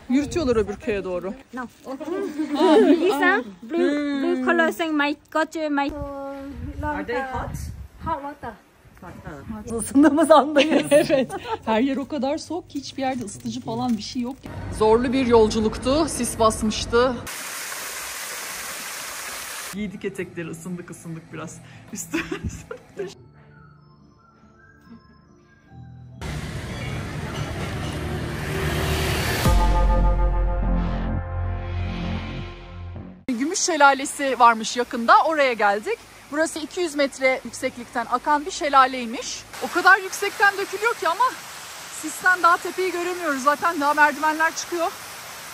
Yürütüyorlar öbür köye doğru. No. Blue color saying my got my. Are they hot? Hot water. Isındığımız andayız. Evet. Her yer o kadar soğuk ki hiçbir yerde ısıtıcı falan bir şey yok. Zorlu bir yolculuktu. Sis basmıştı. Giydik etekleri, ısındık biraz. Üstümüz. Gümüş Şelalesi varmış yakında. Oraya geldik. Burası 200 metre yükseklikten akan bir şelaleymiş. O kadar yüksekten dökülüyor ki ama sisten daha tepeyi göremiyoruz. Zaten daha merdivenler çıkıyor.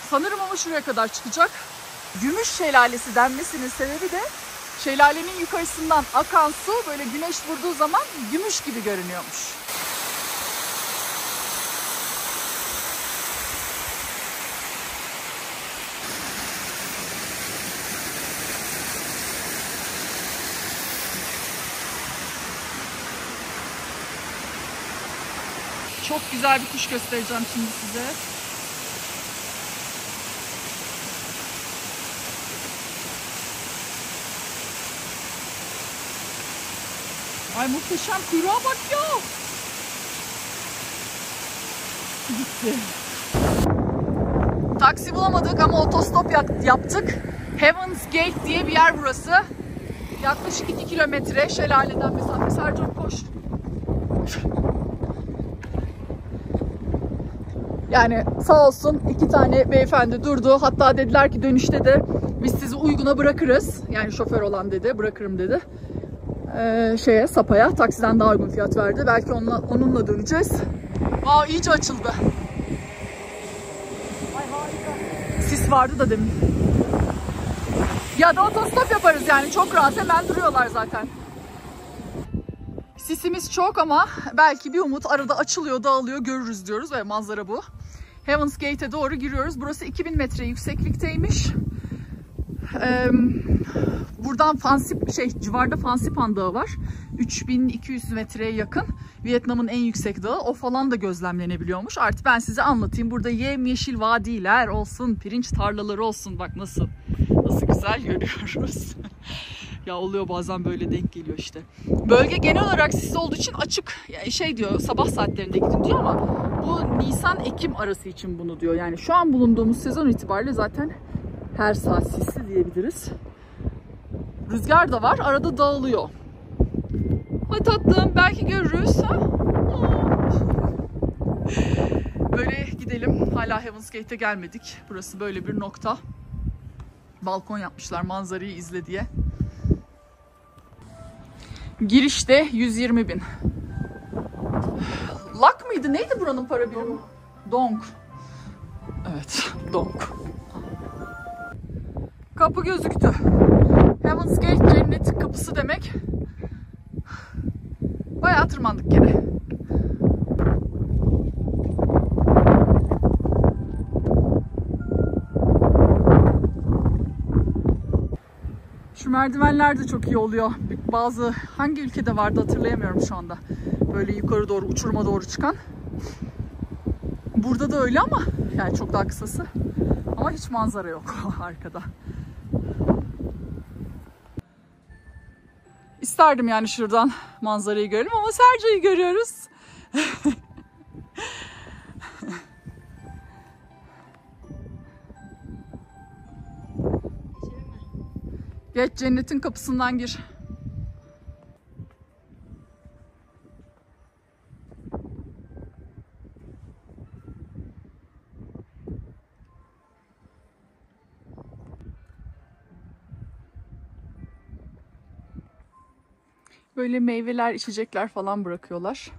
Sanırım ama şuraya kadar çıkacak. Gümüş Şelalesi denmesinin sebebi de şelalenin yukarısından akan su böyle güneş vurduğu zaman gümüş gibi görünüyormuş. Çok güzel bir kuş göstereceğim şimdi size. Ay muhteşem, kuyruğa bak ya. Gitti. Taksi bulamadık ama otostop yaptık. Heaven's Gate diye bir yer burası. Yaklaşık 2 kilometre şelaleden mesafe. Sercan koş. Yani sağ olsun 2 tane beyefendi durdu. Hatta dediler ki dönüşte de biz sizi uyguna bırakırız. Yani şoför olan dedi, bırakırım dedi. Sapaya taksiden daha uygun fiyat verdi. Belki onunla döneceğiz. Aa, iyice açıldı. Ay harika. Sis vardı da demin. Ya da otostop yaparız yani, çok rahat, hemen duruyorlar zaten. Sisimiz çok ama belki bir umut, arada açılıyor, dağılıyor, görürüz diyoruz ve manzara bu. Heaven's Gate'e doğru giriyoruz. Burası 2000 metre yükseklikteymiş. Buradan civarda Fansipan Dağı var. 3200 metreye yakın. Vietnam'ın en yüksek dağı. O falan da gözlemlenebiliyormuş. Artık ben size anlatayım. Burada yemyeşil vadiler olsun, pirinç tarlaları olsun. Bak nasıl güzel görüyoruz. Ya oluyor bazen, böyle denk geliyor işte. Bölge genel olarak sis olduğu için açık. Yani diyor, sabah saatlerinde gidin diyor ama bu Nisan-Ekim arası için bunu diyor. Yani şu an bulunduğumuz sezon itibariyle zaten her saat sisli diyebiliriz. Rüzgar da var. Arada dağılıyor. Ay tatlım, belki görürüz. Ha? Böyle gidelim. Hala Heaven's Gate'e gelmedik. Burası böyle bir nokta. Balkon yapmışlar manzarayı izle diye. Girişte 120.000. Lak mıydı? Neydi buranın para birimi? Dong. Evet, dong. Kapı gözüktü. Heaven's Gate cennetin kapısı demek. Bayağı tırmandık gene. Şu merdivenler de çok iyi oluyor. Hangi ülkede vardı hatırlayamıyorum şu anda. Böyle yukarı doğru, uçuruma doğru çıkan. Burada da öyle ama yani çok daha kısası. Ama hiç manzara yok arkada. İsterdim yani şuradan manzarayı görelim ama Serca'yı görüyoruz. Geç, cennetin kapısından gir. Böyle meyveler, içecekler falan bırakıyorlar.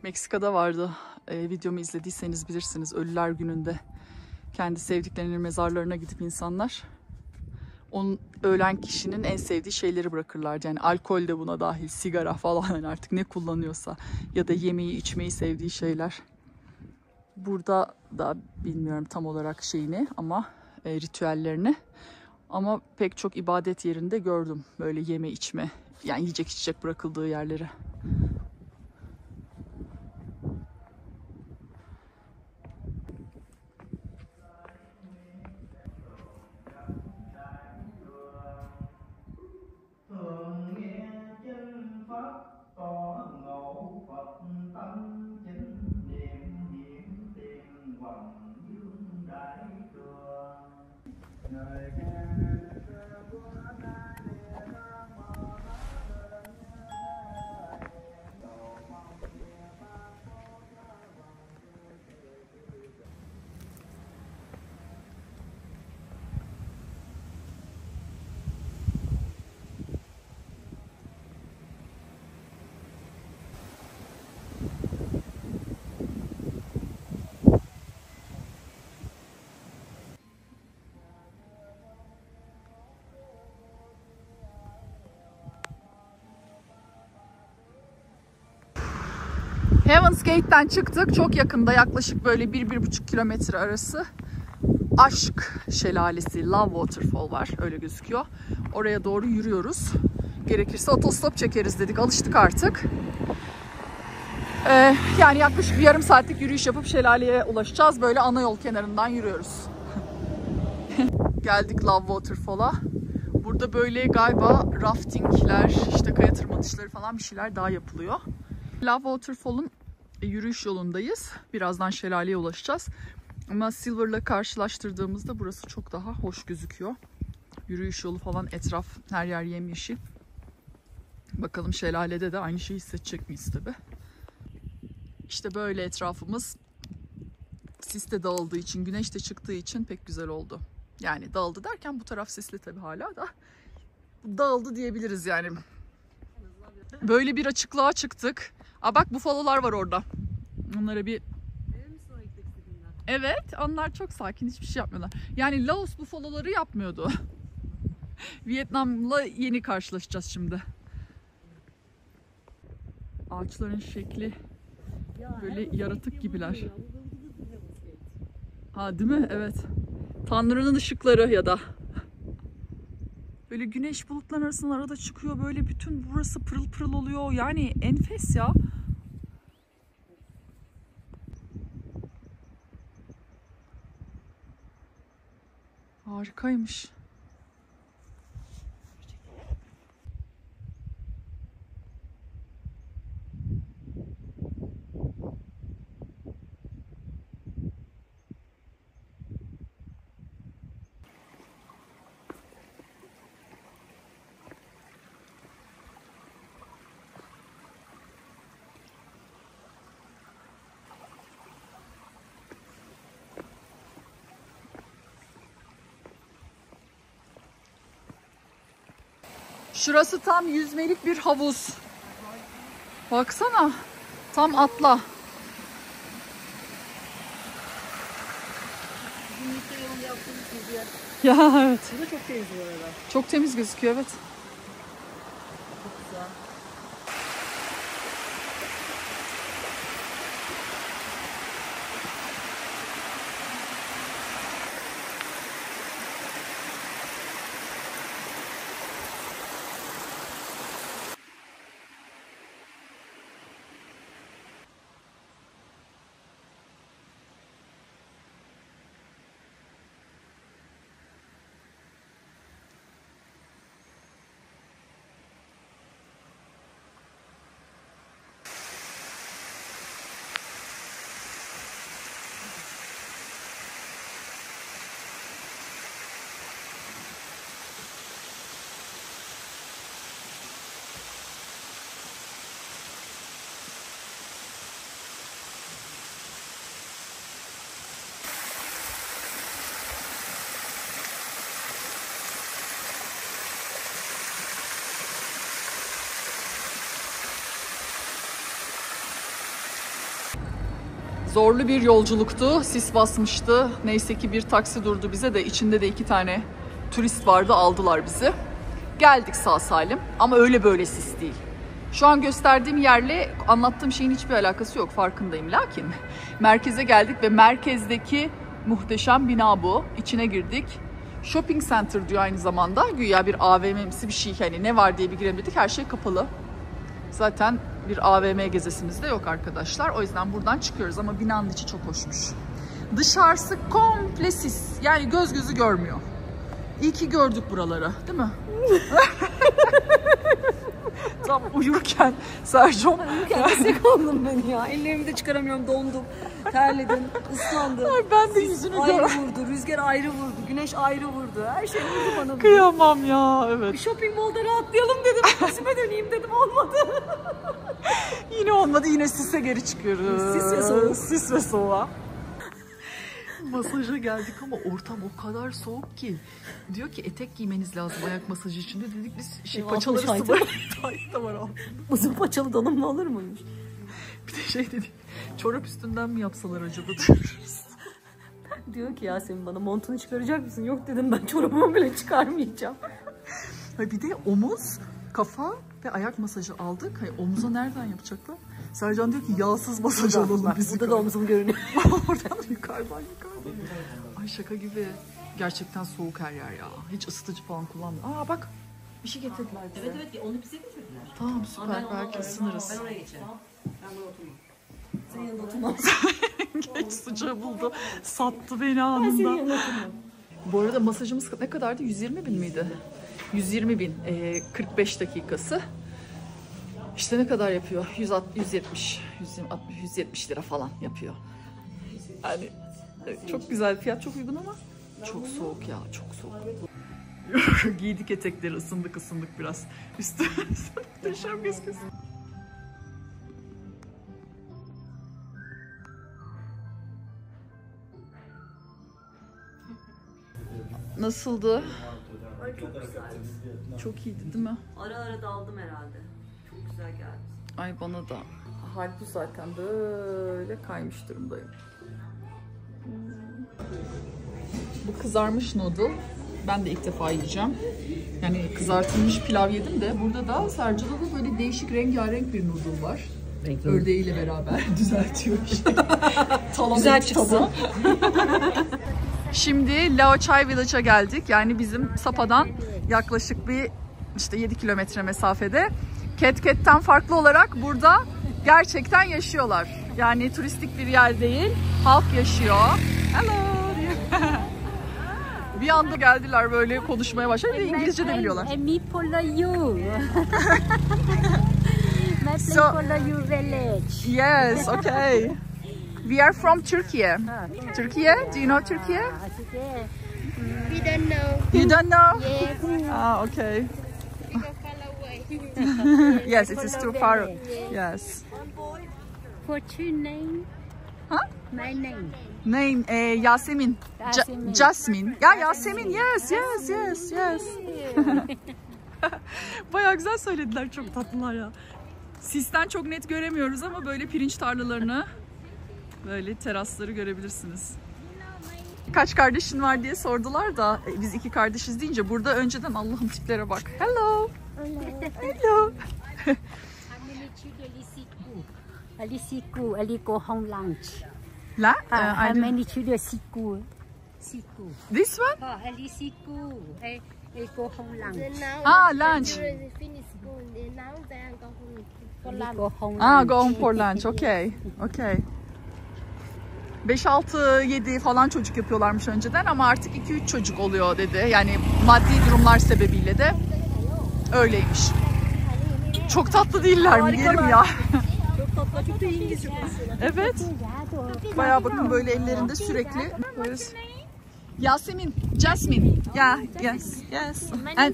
Meksika'da vardı. Videomu izlediyseniz bilirsiniz. Ölüler Günü'nde kendi sevdiklerinin mezarlarına gidip insanlar ölen kişinin en sevdiği şeyleri bırakırlardı. Yani alkol de buna dahil, sigara falan, yani artık ne kullanıyorsa, ya da yemeği, içmeyi sevdiği şeyler. Burada da bilmiyorum tam olarak şeyini ama ritüellerini. Ama pek çok ibadet yerinde gördüm böyle yeme içme, yani yiyecek içecek bırakıldığı yerleri. Heaven's Gate'den çıktık. Çok yakında, yaklaşık böyle 1-1,5 kilometre arası Aşk Şelalesi, Love Waterfall var. Öyle gözüküyor. Oraya doğru yürüyoruz. Gerekirse otostop çekeriz dedik. Alıştık artık. Yani yaklaşık bir yarım saatlik yürüyüş yapıp şelaleye ulaşacağız. Böyle ana yol kenarından yürüyoruz. Geldik Love Waterfall'a. Burada böyle galiba raftingler, işte kaya tırmanışları falan bir şeyler daha yapılıyor. Love Waterfall'un yürüyüş yolundayız. Birazdan şelaleye ulaşacağız. Ama Silver'la karşılaştırdığımızda burası çok daha hoş gözüküyor. Yürüyüş yolu falan, etraf her yer yemyeşil. Bakalım şelalede de aynı şeyi hissedecek miyiz tabi. İşte böyle etrafımız sis de dağıldığı için, güneş de çıktığı için pek güzel oldu. Yani dağıldı derken bu taraf sisli tabi hala da. Dağıldı diyebiliriz yani. Böyle bir açıklığa çıktık. Aa bak, bufalolar var orada. Onlara bir... Evet, onlar çok sakin, hiçbir şey yapmıyorlar. Yani Laos bufaloları yapmıyordu. Vietnam'la yeni karşılaşacağız şimdi. Ağaçların şekli böyle yaratık gibiler. Ha değil mi? Evet. Tanrı'nın ışıkları ya da. Böyle güneş bulutların arasında arada çıkıyor. Böyle bütün burası pırıl pırıl oluyor. Yani enfes ya. Harikaymış. Şurası tam yüzmelik bir havuz. Baksana. Tam atla. Ya evet. Bu da çok temiz bu arada. Çok temiz gözüküyor, evet. Çok güzel. Zorlu bir yolculuktu. Sis basmıştı. Neyse ki bir taksi durdu bize de. İçinde de 2 tane turist vardı. Aldılar bizi. Geldik sağ salim. Ama öyle böyle sis değil. Şu an gösterdiğim yerle anlattığım şeyin hiçbir alakası yok. Farkındayım. Lakin merkeze geldik ve merkezdeki muhteşem bina bu. İçine girdik. Shopping center diyor aynı zamanda. Güya bir AVM'msi bir şey. Hani ne var diye bir girelim dedik. Her şey kapalı. Zaten bir AVM gezesimiz de yok arkadaşlar. O yüzden buradan çıkıyoruz ama binanın içi çok hoşmuş. Dışarısı komple sis. Yani göz gözü görmüyor. İyi ki gördük buraları, değil mi? Tam uyurken Sergio. Uyurken destek oldum ben ya. Ellerimi de çıkaramıyorum, dondum. Terledim, ıslandım. Ay ben de yüzünü ayrı görüyorum. vurdu, rüzgar ayrı vurdu, güneş ayrı vurdu. Her şey vurdu bana. Kıyamam ya, evet. Bir shopping mall'da rahatlayalım dedim. Yüzüme döneyim dedim, olmadı. Yine olmadı, yine sise geri çıkıyoruz. Sis ve soğuk. Sis ve soğuğa. Masaja geldik ama ortam o kadar soğuk ki. Diyor ki etek giymeniz lazım ayak masajı için de. Dedik biz paçaları sıvı. Tayt da var altında. Uzun paçalı donumlu olur muymuş? Bir de şey dedik, çorap üstünden mi yapsalar acaba diyoruz. Diyor ki Yasemin bana, montunu çıkaracak mısın? Yok dedim, ben çorabımı bile çıkarmayacağım. Bir de omuz, kafa ve ayak masajı aldık. Omuza nereden yapacaklar? Sercan diyor ki yağsız masaj alalım Bak, biz. burada da omzum görünüyor. Oradan yukarıdan. Ay şaka gibi. Gerçekten soğuk her yer ya. Hiç ısıtıcı falan kullanmıyor. Aa bak bir şey getirdiler bize. Evet onu bize getirdiler. Tamam süper, belki ısınırız. Ben oraya geçeceğim. Ben buraya oturayım. Senin yanında oturmam. Genç sıcağı buldu. Sattı beni anında. Bu arada masajımız ne kadardı? 120 bin miydi? 120 bin. 45 dakikası. İşte ne kadar yapıyor? 170 lira falan yapıyor. Yani çok güzel fiyat, çok uygun ama çok soğuk ya, çok soğuk. Giydik etekleri, ısındık biraz. Üstü muhteşem gözüküyor. Nasıldı? Ay çok güzel. Çok iyiydi değil mi? Ara ara daldım herhalde. Çok güzel geldi. Ay bana da. Hal bu zaten, böyle kaymış durumdayım. Bu kızarmış noodle. Ben de ilk defa yiyeceğim. Yani kızartılmış pilav yedim de burada da Sercan'da da böyle değişik rengarenk bir noodle var. Ördeğiyle beraber düzeltiyor işte. Güzel çıksın. Şimdi Lao Chai Village'a geldik. Yani bizim Sapa'dan yaklaşık bir işte 7 kilometre mesafede. Ketket'ten farklı olarak burada gerçekten yaşıyorlar. Yani turistik bir yer değil, halk yaşıyor. Hello diye. Bir anda geldiler böyle konuşmaya başladı ve İngilizce de biliyorlar. Me follow you. My So- follow you village. Yes, okay. We are from Turkey. Turkey? Do you know Turkey? Okay. We don't know. You don't know? Yes. Ah, okay. We go far away. Yes, it is too far. Yes. What's your name? Huh? My name. Name Yasemin. Yasemin. Jasmine. Ya Yasemin. Yes. Bayağı güzel söylediler. Çok tatlılar ya. Sisten çok net göremiyoruz ama böyle pirinç tarlalarını, böyle terasları görebilirsiniz. Kaç kardeşin var diye sordular da biz 2 kardeşiz deyince burada önceden Allah'ım tiplere bak. Hello. Hello. Alisiku, aliko home lunch. La? I How don't- many children siku? Siku. This one? Alisiku. I go home lunch. Then now Ah, lunch. children finish school. Then now they are go home for lunch. Go home Ah, lunch. go home for lunch. Okay. Okay. 5, 6, 7 falan çocuk yapıyorlarmış önceden ama artık 2-3 çocuk oluyor dedi. Yani maddi durumlar sebebiyle de öyleymiş. Çok tatlı değiller mi? Yerim ya. Çok tatlı. Çok da İngilizce konuşuyorlar. Evet. Bayağı bakın böyle ellerinde sürekli. Böyle... Yasemin, Jasmine. Yeah, yes, yes. And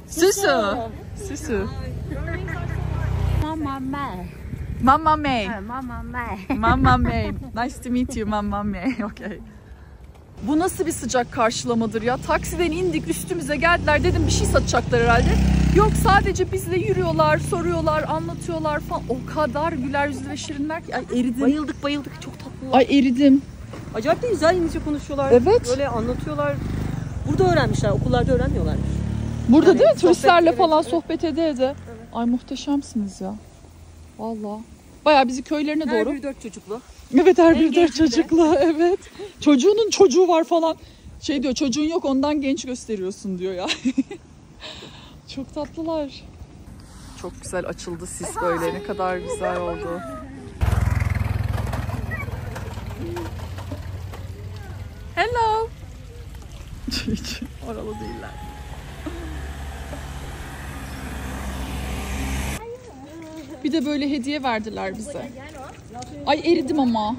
Susu. Susu. Mama May. Mama May. Mama May. Mama May. Nice to meet you, Mama May. Okay. Bu nasıl bir sıcak karşılamadır ya? Taksiden indik, üstümüze geldiler. Dedim bir şey satacaklar herhalde. Yok, sadece bizle yürüyorlar, soruyorlar, anlatıyorlar falan. O kadar güler yüzlü ve şirinler ki. Ay eridim. Bayıldık. Çok tatlı. Ay eridim. Acayip de güzel İngilizce konuşuyorlar. Evet. Böyle anlatıyorlar. Burada öğrenmişler. Okullarda öğrenmiyorlar. Burada Yani değil mi? sohbet- Turistlerle evet, falan evet. sohbet ede. Ay muhteşemsiniz ya. Vallahi. Bayağı bizi köylerine Her doğru. biri 4 çocuklu. Evet, her bir genç bir de. çocukla, evet. Çocuğunun çocuğu var falan. Şey diyor, çocuğun yok ondan genç gösteriyorsun diyor ya. Çok tatlılar. Çok güzel açıldı sis böyle, ne kadar güzel oldu. Hello. Hiç oralı değiller. Bir de böyle hediye verdiler bize. Ay eridim ama.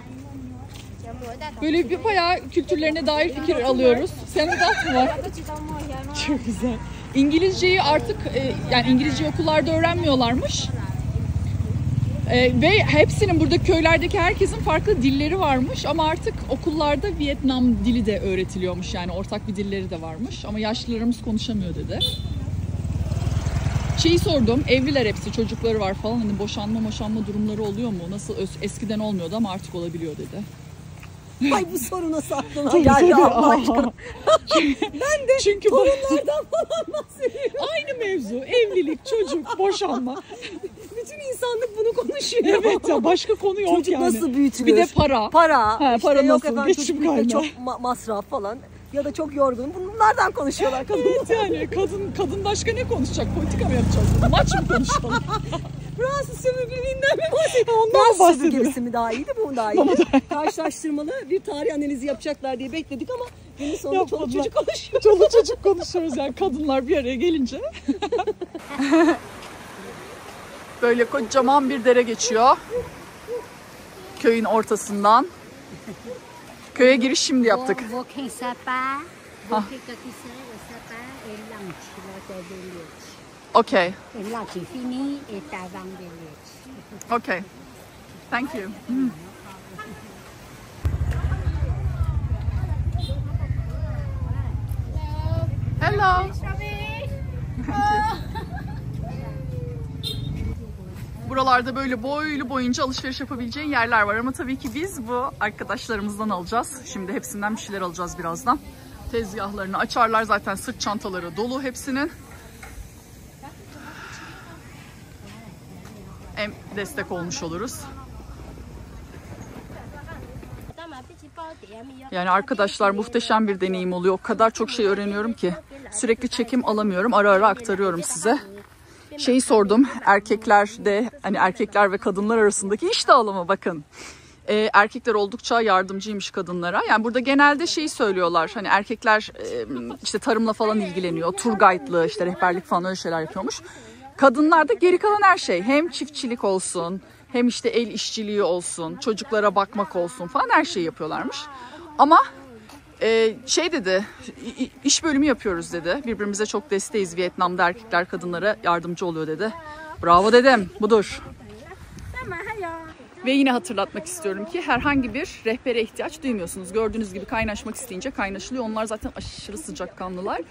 Böyle bir bayağı kültürlerine dair fikir alıyoruz. Senin de mı var? Çok güzel. İngilizceyi artık yani İngilizce okullarda öğrenmiyorlarmış. Ve hepsinin, burada köylerdeki herkesin farklı dilleri varmış ama artık okullarda Vietnam dili de öğretiliyormuş, yani ortak bir dilleri de varmış ama yaşlılarımız konuşamıyor dedi. Şeyi sordum, evliler hepsi, çocukları var falan, hani boşanma durumları oluyor mu? Nasıl, eskiden olmuyordu ama artık olabiliyor dedi. Ay bu soru nasıl aklıma Tabii, geldi tabii. Allah aşkına. Ben de çünkü Torunlardan falan bahsediyorum. aynı mevzu, evlilik, çocuk, boşanma. Bütün insanlık bunu konuşuyor. Evet ya, başka konu yok Çocuk yani. nasıl büyütülür? Bir de para. Para. He, işte para yok nasıl? efendim Geçim çocuk büyütmek kaynağı. çok masraf falan. Ya da çok yorgun. Bunlardan konuşuyorlar kadınlar. Evet yani kadın başka ne konuşacak? Politika mı yapacağız? Maç mı konuşalım? Fransız sömürgeliğinden mi bahsediyor? Ondan mı Fransız bahsediyor? sömürgesi mi daha iyiydi, bu mu daha iyiydi? Karşılaştırmalı bir tarih analizi yapacaklar diye bekledik ama günün sonunda çoluk Yapmadılar. çocuk konuşuyor. Çoluk çocuk konuşuyoruz yani, kadınlar bir araya gelince. Böyle kocaman bir dere geçiyor. Köyün ortasından. Köye giriş şimdi yaptık. Vô khen Sapa, vô khen Kakisa và Sapa, em làm chỉ là tại village. Okay. Em làm chỉ fini, em tại vang village. Okay. Thank you. Hello. Buralarda böyle boylu boyunca alışveriş yapabileceğin yerler var ama tabii ki biz bu arkadaşlarımızdan alacağız. Şimdi hepsinden bir şeyler alacağız birazdan. Tezgahlarını açarlar, zaten sırt çantaları dolu hepsinin. Hem destek olmuş oluruz. Yani arkadaşlar, muhteşem bir deneyim oluyor. O kadar çok şey öğreniyorum ki. Sürekli çekim alamıyorum. Ara ara aktarıyorum size. Şeyi sordum. Erkeklerde, hani erkekler ve kadınlar arasındaki iş dağılımı bakın. Erkekler oldukça yardımcıymış kadınlara. Yani burada genelde şeyi söylüyorlar. Hani erkekler işte tarımla falan ilgileniyor. Tur guide'lı, işte rehberlik falan, öyle şeyler yapıyormuş. Kadınlar da geri kalan her şey. Hem çiftçilik olsun, hem işte el işçiliği olsun, çocuklara bakmak olsun falan, her şeyi yapıyorlarmış. Ama şey dedi, iş bölümü yapıyoruz dedi. Birbirimize çok desteğiz. Vietnam'da erkekler kadınlara yardımcı oluyor dedi. Bravo dedim, budur. Ve yine hatırlatmak istiyorum ki herhangi bir rehbere ihtiyaç duymuyorsunuz. Gördüğünüz gibi kaynaşmak isteyince kaynaşılıyor. Onlar zaten aşırı sıcakkanlılar.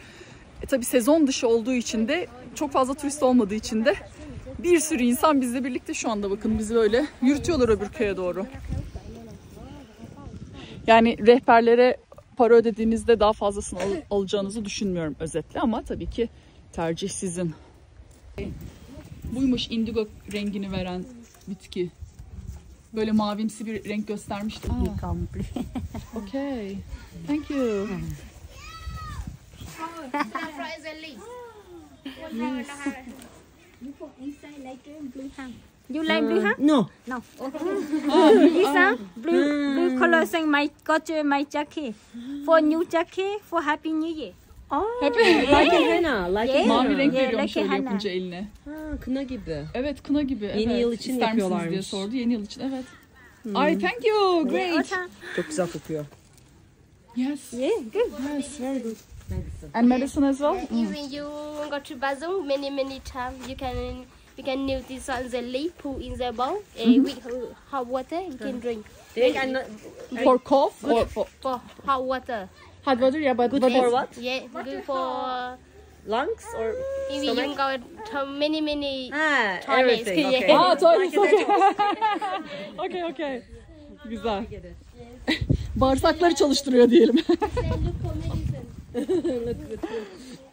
Tabii sezon dışı olduğu için de, çok fazla turist olmadığı için de bir sürü insan bizle birlikte şu anda, bakın bizi böyle yürütüyorlar öbür köye doğru. Yani rehberlere para ödediğinizde daha fazlasını alacağınızı düşünmüyorum özetle, ama tabii ki tercih sizin. Buymuş indigo rengini veren bitki. Böyle mavimsi bir renk göstermişti. Okay. Thank you. You like blue huh? No. No. This one, blue color saying my got my jacket for new jacket for Happy New Year. Happy New Year. Like a henna. Like a henna. Mavi renk Yeah, veriyormuş like öyle henna. yapınca eline. Ha, kına gibi. Evet, kına gibi. Yeni evet. yıl için İster misiniz diye yapıyorlarmış. sordu. Yeni yıl için, evet. Ay, thank you. Great. Çok güzel kokuyor. Yes. Yeah, good. Yes, very good. And medicine as well? When you go to Bazong many times, you can notice on the leaf put in the bowl with hot water you can drink. For cough or for For hot water. hot water? Yeah, but Good for what? Yeah, good for Lungs or if you stomach? go to many Ha, toilets. everything. Yeah. Okay. Ah, toilet. Okay. Okay. Güzel. Bağırsakları çalıştırıyor diyelim. Then look for medicine.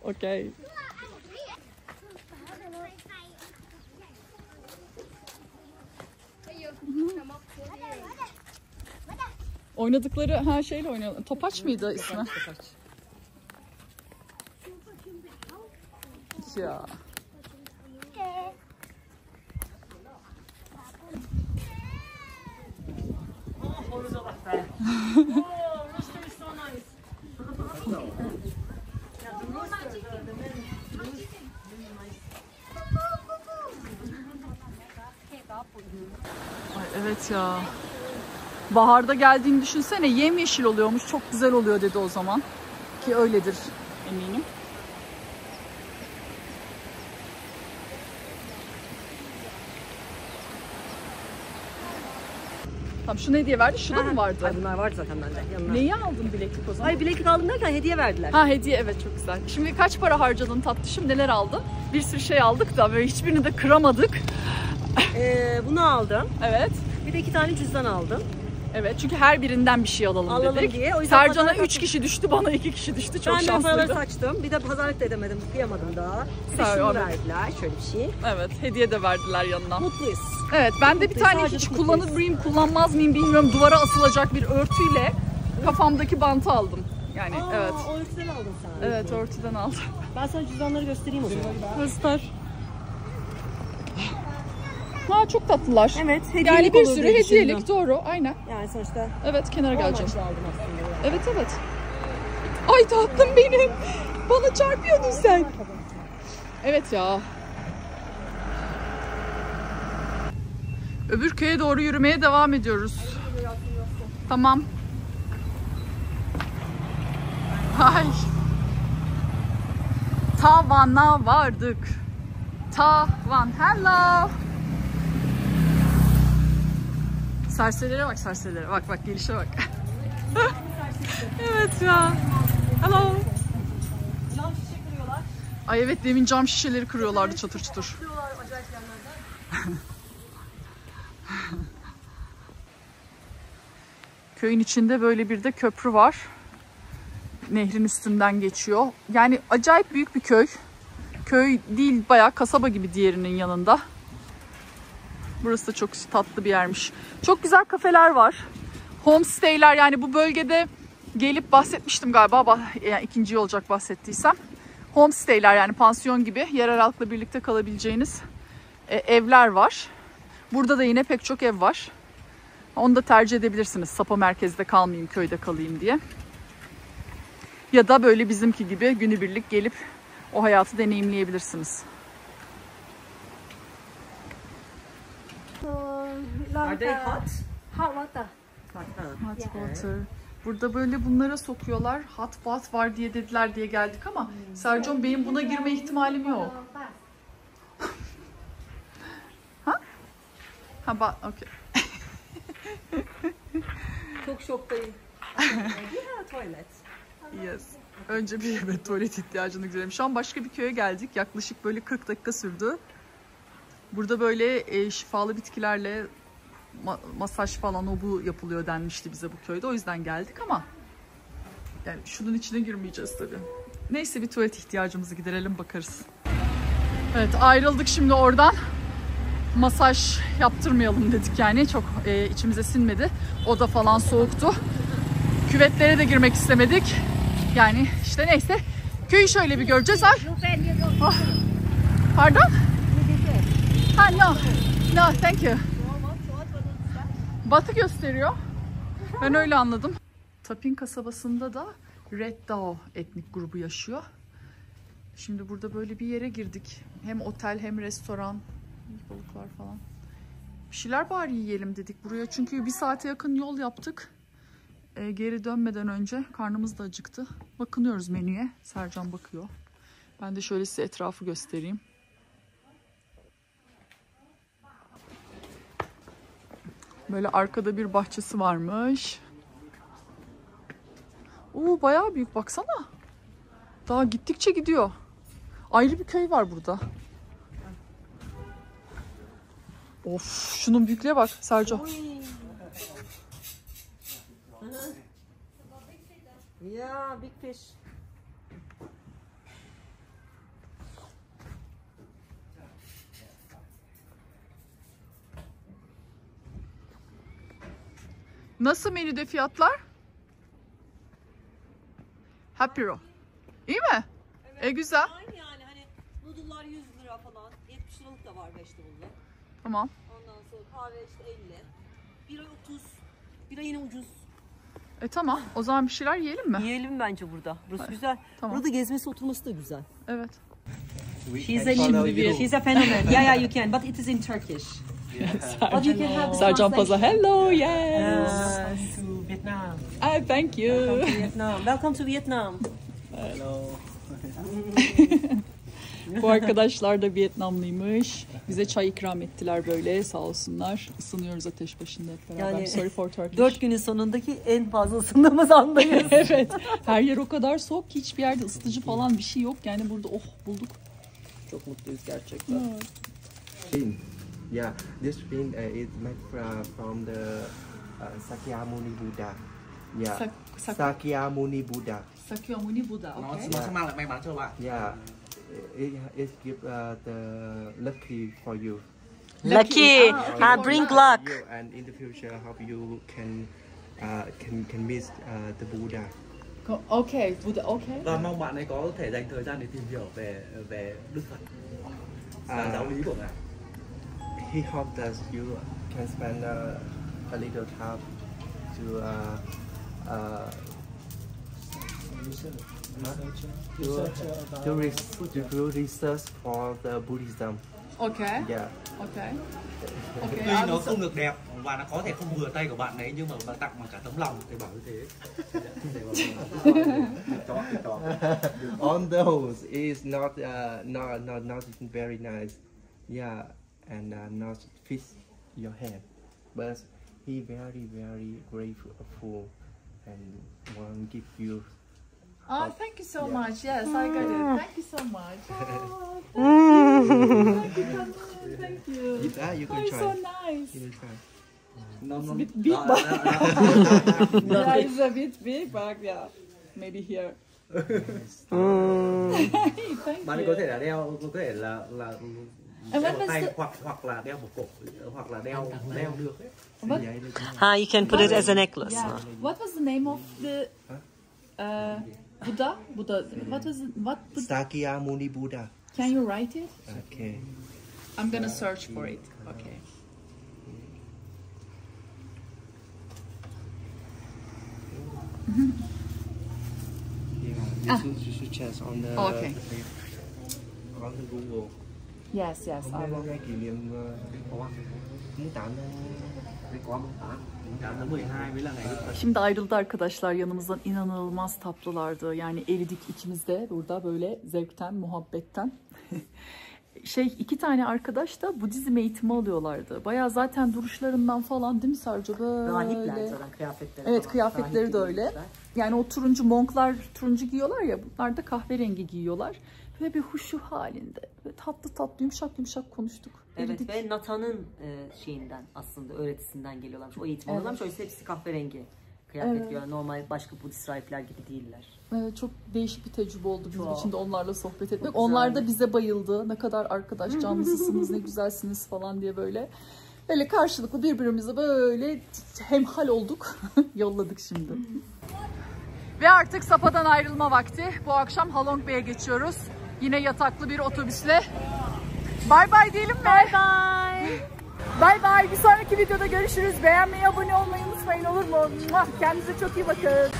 Okay. Oynadıkları şeyle oynuyorlar. Topaç mıydı ismi? Ya. Ay, evet ya. Baharda geldiğini düşünsene, yemyeşil oluyormuş, çok güzel oluyor dedi o zaman. Ki öyledir eminim. Tamam, şu ne hediye verdi? Şu da mı vardı? Ay, bunlar vardı zaten bende. Yanına. Neyi aldın bileklik o zaman? Ay, bileklik aldım derken hediye verdiler. Ha, hediye, evet, çok güzel. Şimdi kaç para harcadın tatlışım? Neler aldın? Bir sürü şey aldık da böyle hiçbirini de kıramadık. Bunu aldım. Evet. Bir de 2 tane cüzdan aldım. Evet, çünkü her birinden bir şey alalım dedik. Diye. O yüzden Sercan'a pazarlık 3 kişi düştü, bana 2 kişi düştü. Çok ben de paraları şanslıydım. saçtım. Bir de pazarlık da edemedim. Kıyamadım daha. Bir de Sağ ol, şunu evet. verdiler. Şöyle bir şey. Evet, hediye de verdiler yanına. Mutluyuz. Evet, ben de bir tane Sadece hiç çok kullanır mıyım, kullanmaz mıyım bilmiyorum. Duvara asılacak bir örtüyle kafamdaki bantı aldım. Yani evet. O örtüden aldın sen. Evet, örtüden aldım. Ben sana cüzdanları göstereyim o zaman. Göster. Ha, çok tatlılar. Evet, hediyelik Yani bir olur sürü diye hediyelik, düşündüm. doğru, aynen. Yani sonuçta Evet, kenara geleceğim. amaçlı aldım aslında. Evet, evet. Ay tatlım benim. Bana çarpıyordun sen. Evet ya. Öbür köye doğru yürümeye devam ediyoruz. Tamam. Ay. Tavan'a vardık. Tavan. Hello. Serserilere bak, serserilere. Bak bak, gelişe bak. Evet ya. Hello. Cam şişe kırıyorlar. Ay evet, demin cam şişeleri kırıyorlardı çatır çatır. Kırıyorlar acayip yerlerden. Köyün içinde böyle bir de köprü var. Nehrin üstünden geçiyor. Yani acayip büyük bir köy. Köy değil, bayağı kasaba gibi diğerinin yanında. Burası da çok tatlı bir yermiş. Çok güzel kafeler var. Homestay'ler, yani bu bölgede gelip bahsetmiştim galiba. Yani ikinci olacak bahsettiysem. Homestay'ler, yani pansiyon gibi yerel halkla birlikte kalabileceğiniz evler var. Burada da yine pek çok ev var. Onu da tercih edebilirsiniz. Sapa merkezde kalmayayım, köyde kalayım diye. Ya da böyle bizimki gibi günübirlik gelip o hayatı deneyimleyebilirsiniz. Are they hot? Hot water. Hot water. Burada böyle bunlara sokuyorlar. Hot bath var diye dediler diye geldik ama Sercan, benim buna girme ihtimalim yok. Ha okey. Çok şoktayım. Tuvalet. Yes. Önce bir evet, tuvalet ihtiyacını giderelim. Şu an başka bir köye geldik. Yaklaşık böyle 40 dakika sürdü. Burada böyle şifalı bitkilerle masaj falan o bu yapılıyor denmişti bize bu köyde. O yüzden geldik ama yani şunun içine girmeyeceğiz tabii. Neyse, bir tuvalet ihtiyacımızı giderelim, bakarız. Evet, ayrıldık şimdi oradan. Masaj yaptırmayalım dedik yani. Çok içimize sinmedi. Oda falan soğuktu. Küvetlere de girmek istemedik. Yani işte neyse. Köyü şöyle bir göreceğiz. Ay. Oh. Pardon? Ha, no. No, thank you. Batı gösteriyor. Ben öyle anladım. Tapin kasabasında da Red Dao etnik grubu yaşıyor. Şimdi burada böyle bir yere girdik. Hem otel hem restoran. Balıklar falan. Bir şeyler bari yiyelim dedik buraya. Çünkü bir saate yakın yol yaptık. Geri dönmeden önce karnımız da acıktı. Bakınıyoruz menüye. Sercan bakıyor. Ben de şöyle size etrafı göstereyim. Böyle arkada bir bahçesi varmış. Oo, bayağı büyük, baksana. Daha gittikçe gidiyor. Ayrı bir köy var burada. Of, şunun büyüklüğe bak Sercan. Yeah, big fish. Nasıl menüde fiyatlar? Happy Row. İyi mi? Evet. Güzel. Aynı yani, hani noodle'lar 100 lira falan. 70 liralık da var vegetables. Tamam. Ondan sonra kahve işte 50. Bira 30. Bira yine ucuz. Tamam. O zaman bir şeyler yiyelim mi? Yiyelim bence burada. Burası güzel. Tamam. Burada gezmesi oturması da güzel. Evet. She's a phenomenon. Yeah, you can, but it is in Turkish. But you can have Sercan Paza. Hello, yes. Yes. To Vietnam. Thank you. Vietnam. Welcome to Vietnam. Hello. Bu arkadaşlar da Vietnamlıymış. Bize çay ikram ettiler böyle, sağ olsunlar. Isınıyoruz ateş başında hep beraber. Yani, sorry for Turkish. 4 günün sonundaki en fazla ısındığımız andayız. Evet. Her yer o kadar soğuk ki hiçbir yerde ısıtıcı falan bir şey yok. Yani burada bulduk. Çok mutluyuz gerçekten. Bean. Yeah, this bean is made from the Sakyamuni Buddha. Yeah. Sak- Sakyamuni Buddha. Sakyamuni Buddha, okay. Nó sẽ mang lại may mắn cho bạn. Yeah. It give the lucky for you. Lucky. Bring luck. You and in the future, hope you can meet the Buddha. Okay, Buddha, okay. Và mong bạn ấy có thể dành thời gian để tìm hiểu về Đức Phật và giáo lý của ngài. He hopes that you can spend a little time to research for the Buddhism. Okay. Yeah. Okay. Tuy Okay. nó không được đẹp và nó có thể không vừa tay của bạn ấy nhưng mà bạn tặng bằng cả tấm lòng thì bảo như thế. On those is not very nice. Yeah, and not fit your hand, but he very grateful and want give you. Oh, thank you so much. Yes, I got it. Thank you so much. Thank you. You can Oh, try. so nice. You can try. Nó Bit big, đó, but đó. yeah, it's a bit big, but yeah, maybe here. Thank Bạn ấy you. có thể là đeo, có thể là And đeo what vào was tay the- hoặc là đeo vào cổ hoặc là đeo được ấy. You can put it as a necklace. Yeah. What was the name of the Buddha? Buddha. What was it? What? Sakyamuni Buddha. Can you write it? Okay. I'm gonna search for it. Okay. Yeah. You should check on the. Okay. On the Google. Yes, yes, I will. Ngày kỷ niệm mùng 8 tháng 12 mới là ngày Đức Phật. Şimdi ayrıldı arkadaşlar, yanımızdan inanılmaz tatlılardı. Yani eridik ikimiz de burada böyle zevkten, muhabbetten. 2 tane arkadaş da Budizm eğitimi alıyorlardı. Bayağı zaten duruşlarından falan, değil mi Sarco? Rahipler Böyle. zaten kıyafetleri. Evet, falan. kıyafetleri de Rahip öyle. giymişler. Yani o turuncu monklar turuncu giyiyorlar ya, bunlar da kahverengi giyiyorlar. Böyle bir huşu halinde. Böyle tatlı tatlı, yumuşak yumuşak konuştuk. Evet Eridik. ve Nathan'ın şeyinden aslında öğretisinden geliyorlarmış. O eğitim alıyorlarmış. Oysa hepsi kahverengi kıyafet Evet. giyiyorlar. Normal başka Budist rahipler gibi değiller. Evet, çok değişik bir tecrübe oldu bizim Çok. için de onlarla sohbet etmek. Çok Onlar da güzeldi. bize bayıldı. Ne kadar arkadaş canlısısınız, ne güzelsiniz falan diye böyle. Böyle karşılıklı birbirimize böyle hemhal olduk. Yolladık şimdi. Ve artık Sapa'dan ayrılma vakti. Bu akşam Halong Bay'e geçiyoruz. Yine yataklı bir otobüsle. Bye bye diyelim mi? Bye bye. Bye bye. Bir sonraki videoda görüşürüz. Beğenmeyi, abone olmayı unutmayın, olur mu? Kendinize çok iyi bakın.